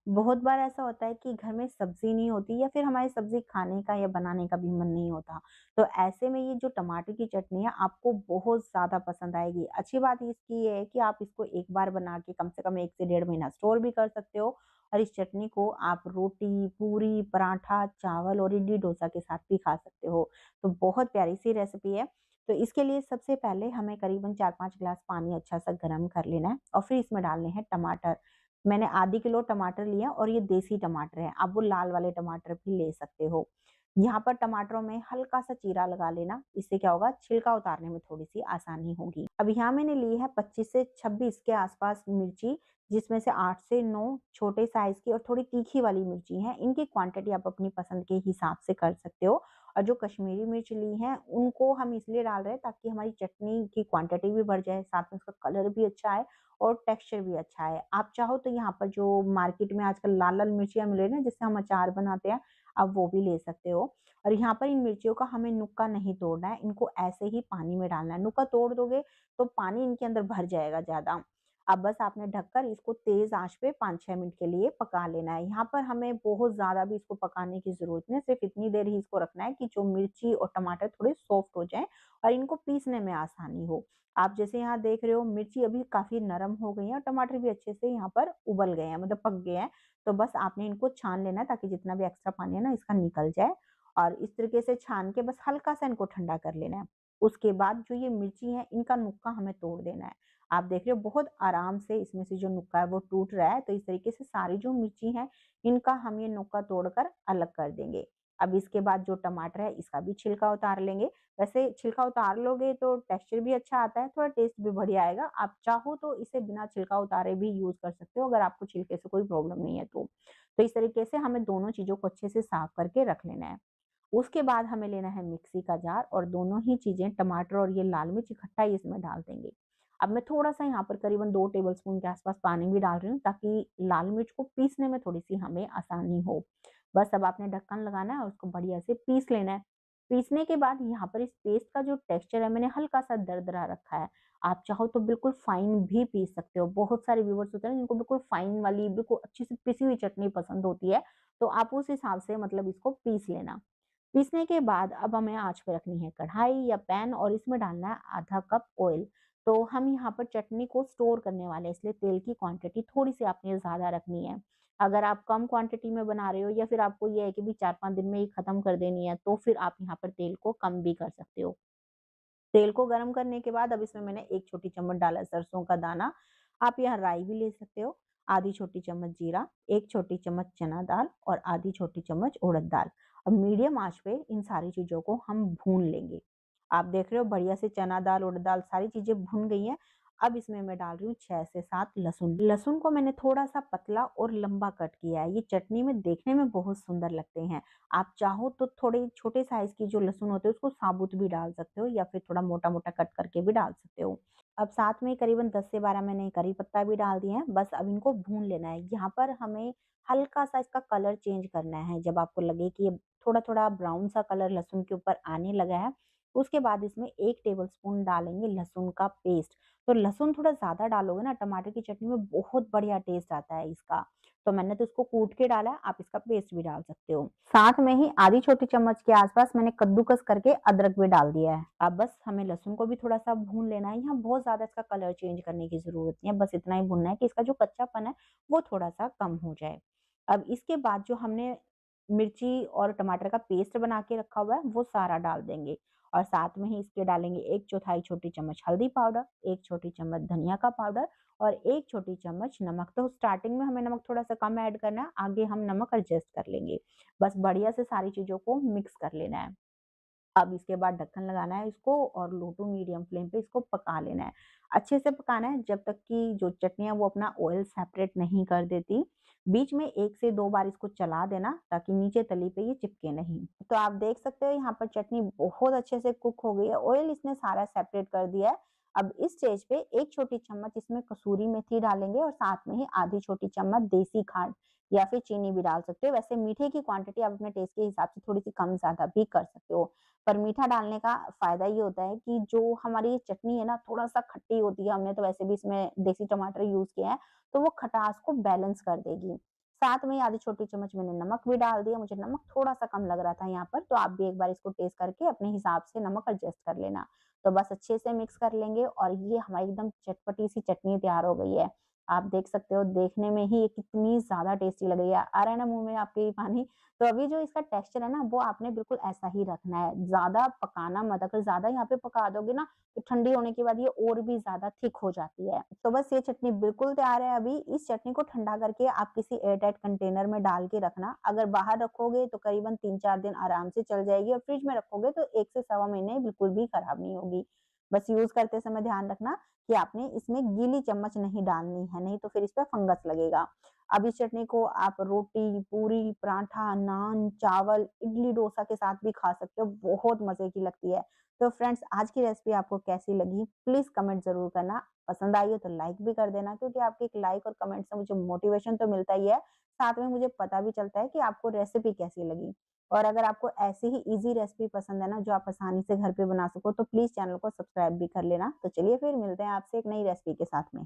बहुत बार ऐसा होता है कि घर में सब्ज़ी नहीं होती या फिर हमारी सब्ज़ी खाने का या बनाने का भी मन नहीं होता। तो ऐसे में ये जो टमाटर की चटनी है आपको बहुत ज़्यादा पसंद आएगी। अच्छी बात इसकी ये है कि आप इसको एक बार बना के कम से कम 1 से डेढ़ महीना स्टोर भी कर सकते हो और इस चटनी को आप रोटी, पूरी, पराठा, चावल और इडली डोसा के साथ भी खा सकते हो। तो बहुत प्यारी-सी रेसिपी है। तो इसके लिए सबसे पहले हमें करीबन 4-5 ग्लास पानी अच्छा-सा गरम कर लेना है और फिर इसमें डालने हैं टमाटर। मैंने आधी किलो टमाटर लिए हैं और ये देसी टमाटर हैं, आप वो लाल वाले टमाटर भी ले सकते हो। यहाँ पर टमाटरों में हल्का-सा चीरा लगा लेना, इससे क्या होगा छिलका उतारने में थोड़ी-सी आसानी होगी। अब यहाँ मैंने ली है 25 से 26 के आस-पास मिर्ची, जिसमें से 8 से 9 छोटे साइज़ की और थोड़ी तीखी वाली मिर्ची हैं। इनकी क्वांटिटी आप अपनी पसंद के हिसाब से कर सकते हो और जो कश्मीरी मिर्च ली हैं, उनको हम इसलिए डाल रहे हैं ताकि हमारी चटनी की क्वांटिटी भी बढ़ जाए, साथ में उसका कलर भी अच्छा आए और टेक्सचर भी अच्छा है। आप चाहो तो यहाँ पर जो मार्केट में आजकल लाल-लाल मिर्चियाँ मिल रही है ना जिससे हम अचार बनाते हैं, आप वो भी ले सकते हो। और यहाँ पर इन मिर्चियों का हमें नुक्का नहीं तोड़ना है, इनको ऐसे ही पानी में डालना है। नुक्का तोड़ दोगे तो पानी इनके अंदर भर जाएगा ज़्यादा। अब बस आपने ढककर इसको तेज़ आँच पे 5-6 मिनट के लिए पका लेना है। यहाँ पर हमें बहुत ज़्यादा भी इसको पकाने की ज़रूरत नहीं है, सिर्फ़ इतनी देर ही इसको रखना है कि जो मिर्ची और टमाटर थोड़े सॉफ्ट हो जाएँ और इनको पीसने में आसानी हो। आप जैसे यहाँ देख रहे हो मिर्ची अभी काफ़ी नरम हो गई है और टमाटर भी अच्छे से यहाँ पर उबल गए हैं मतलब पक गए हैं। तो बस आपने इनको छान लेना है ताकि जितना भी एक्स्ट्रा पानी है ना इसका निकल जाए और इस तरीके से छान के बस हल्का-सा इनको ठंडा कर लेना है। उसके बाद जो ये मिर्ची है इनका नुक्का हमें तोड़ देना है। आप देख रहे हो बहुत आराम से इसमें से जो नुक्का है वो टूट रहा है। तो इस तरीके से सारी जो मिर्ची है इनका हम ये नुक्का तोड़कर अलग कर देंगे। अब इसके बाद जो टमाटर है इसका भी छिलका उतार लेंगे। वैसे छिलका उतार लोगे तो टेक्सचर भी अच्छा आता है, थोड़ा टेस्ट भी बढ़िया आएगा। आप चाहो तो इसे बिना छिलका उतारे भी यूज़ कर सकते हो अगर आपको छिलके से कोई प्रॉब्लम नहीं है तो। तो इस तरीके से हमें दोनों चीज़ों को अच्छे से साफ करके रख लेना है। उसके बाद हमें लेना है मिक्सी का जार और दोनों ही चीज़ें टमाटर और ये लाल मिर्च इकट्ठा ही इसमें डाल देंगे। अब मैं थोड़ा-सा यहाँ पर करीबन 2 टेबलस्पून के आस-पास पानी भी डाल रही हूँ ताकि लाल मिर्च को पीसने में थोड़ी-सी हमें आसानी हो। बस अब आपने ढक्कन लगाना है और उसको बढ़िया से पीस लेना है। पीसने के बाद यहाँ पर इस पेस्ट का जो टेक्सचर है मैंने हल्का-सा दरदरा रखा है। आप चाहो तो बिल्कुल फाइन भी पीस सकते हो। बहुत सारे व्यूअर्स होते हैं ना जिनको बिल्कुल फाइन वाली बिल्कुल अच्छी से पिसी हुई चटनी पसंद होती है, तो आप उस हिसाब से मतलब इसको पीस लेना। पीसने के बाद अब हमें आँच पे रखनी है कढ़ाई या पैन और इसमें डालना है आधा कप ऑयल। तो हम यहाँ पर चटनी को स्टोर करने वाले हैं इसलिए तेल की क्वांटिटी थोड़ी-सी आपने ज़्यादा रखनी है। अगर आप कम क्वांटिटी में बना रहे हो या फिर आपको ये है कि भई 4-5 दिन में ही खत्म कर देनी है, तो फिर आप यहाँ पर तेल को कम भी कर सकते हो। तेल को गरम करने के बाद अब इसमें मैंने 1 छोटी चम्मच डाला है सरसों का दाना। आप यहाँ राई भी ले सकते हो, आधी छोटी चम्मच जीरा, 1 छोटी चम्मच चना दाल और आधी छोटी चम्मच उड़द दाल। अब मीडियम आँच पे इन सारी चीज़ों को हम भून लेंगे। आप देख रहे हो बढ़िया से चना दाल, उड़द दाल सारी चीज़ें भुन गई हैं। अब इसमें मैं डाल रही हूँ 6 से 7 लहसुन। लहसुन को मैंने थोड़ा-सा पतला और लंबा कट किया है। ये चटनी में देखने में बहुत सुंदर लगते हैं। आप चाहो तो थोड़े छोटे साइज़ की जो लहसुन होते हैं उसको साबुत भी डाल सकते हो या फिर थोड़ा मोटा-मोटा कट करके भी डाल सकते हो। अब साथ में करीबन 10 से 12 मैंने करी पत्ता भी डाल दिए हैं, बस अब इनको भून लेना है। यहाँ पर हमें हल्का-सा इसका कलर चेंज करना है, जब आपको लगे कि ये थोड़ा-थोड़ा ब्राउन सा कलर लहसुन के ऊपर आने लगा है, उसके बाद इसमें 1 टेबलस्पून डालेंगे लहसुन का पेस्ट। तो लहसुन थोड़ा ज़्यादा डालोगे ना टमाटर की चटनी में बहुत बढ़िया टेस्ट आता है इसका। तो मैंने तो इसको कूट के डाला है, आप इसका पेस्ट भी डाल सकते हो। साथ में ही आधी छोटी चम्मच के आस-पास मैंने कद्दूकस करके अदरक भी डाल दिया है। अब बस हमें लहसुन को भी थोड़ा-सा भून लेना है, यहाँ बहुत ज़्यादा इसका कलर चेंज करने की ज़रूरत नहीं है, बस इतना ही भूनना है कि इसका जो कच्चापन है, वो थोड़ा-सा कम हो जाए। अब इसके बाद जो हमने मिर्ची और टमाटर का पेस्ट बना के रखा हुआ है, वो सारा डाल देंगे और साथ में ही इसके डालेंगे 1/4 छोटी चम्मच हल्दी पाउडर, 1 छोटी चम्मच धनिया का पाउडर और 1 छोटी चम्मच नमक। तो स्टार्टिंग में हमें नमक थोड़ा-सा कम ऐड करना है, आगे हम नमक एडजस्ट कर लेंगे। बस बढ़िया से सारी चीज़ों को मिक्स कर लेना है। अब इसके बाद ढक्कन लगाना है इसको और लो टू मीडियम फ्लेम पे इसको पका लेना है। अच्छे से पकाना है जब तक कि जो चटनी है वो अपना ऑयल सेपरेट नहीं कर देती। बीच में 1 से 2 बार इसको चला देना ताकि नीचे तली पे ये चिपके नहीं। तो आप देख सकते हो यहाँ पर चटनी बहुत अच्छे से कुक हो गई है, ऑयल इसने सारा सेपरेट कर दिया है। अब इस स्टेज पे 1 छोटी चम्मच इसमें कसूरी मेथी डालेंगे और साथ में ही आधी छोटी चम्मच देसी खांड या फिर चीनी भी डाल सकते हो। वैसे मीठे की क्वांटिटी आप अपने टेस्ट के हिसाब से थोड़ी-सी कम-ज़्यादा भी कर सकते हो। पर मीठा डालने का फ़ायदा ये होता है कि जो हमारी ये चटनी है ना थोड़ा-सा खट्टी होती है, हमने तो वैसे भी इसमें देसी टमाटर यूज़ किया है, तो वो खटास को बैलेंस कर देगी। साथ में आधी छोटी चम्मच मैंने नमक भी डाल दिया, मुझे नमक थोड़ा-सा कम लग रहा था यहाँ पर, तो आप भी एक बार इसको टेस्ट करके अपने हिसाब से नमक एडजस्ट कर लेना। तो बस अच्छे से मिक्स कर लेंगे और ये हमारी एकदम चटपटी सी चटनी तैयार हो गई है। आप देख सकते हो देखने में ही ये कितनी ज़्यादा टेस्टी लग रही है। आ रहा है ना मुँह में आपके भी पानी? तो अभी जो इसका टेक्सचर है ना, वो आपने बिल्कुल ऐसा ही रखना है, ज़्यादा पकाना मत, अगर ज़्यादा यहाँ पे पका दोगे ना, तो ठंडी होने के बाद ये और भी ज़्यादा थिक हो जाती है। तो बस ये चटनी बिल्कुल तैयार है अभी, इस चटनी को ठंडा करके आप किसी एयरटाइट कंटेनर में डाल के रखना। अगर बाहर रखोगे तो करीबन 3-4 दिन आराम से चल जाएगी और फ्रिज में रखोगे तो 1 से सवा महीने बिल्कुल भी खराब नहीं होगी। बस यूज़ करते समय ध्यान रखना कि आपने इसमें गीली चम्मच नहीं डालनी है, नहीं तो फिर इस पे फंगस लगेगा। अब इस चटनी को आप रोटी, पूरी, पराठा, नान, चावल, इडली, डोसा के साथ भी खा सकते हो, बहुत मज़े की लगती है। तो फ्रेंड्स आज की रेसिपी आपको कैसी लगी? प्लीज़ कमेंट ज़रूर करना। पसंद आई हो तो लाइक भी कर देना क्योंकि आपके एक लाइक और कमेंट से मुझे मोटिवेशन तो मिलता ही है, साथ में मुझे पता भी चलता है कि आपको रेसिपी कैसी लगी। और अगर आपको ऐसी ही ईज़ी रेसिपी पसंद है ना, जो आप आसानी से घर पे बना सको, तो प्लीज़ चैनल को सब्सक्राइब भी कर लेना। तो चलिए फिर मिलते हैं आपसे एक नई रेसिपी के साथ में।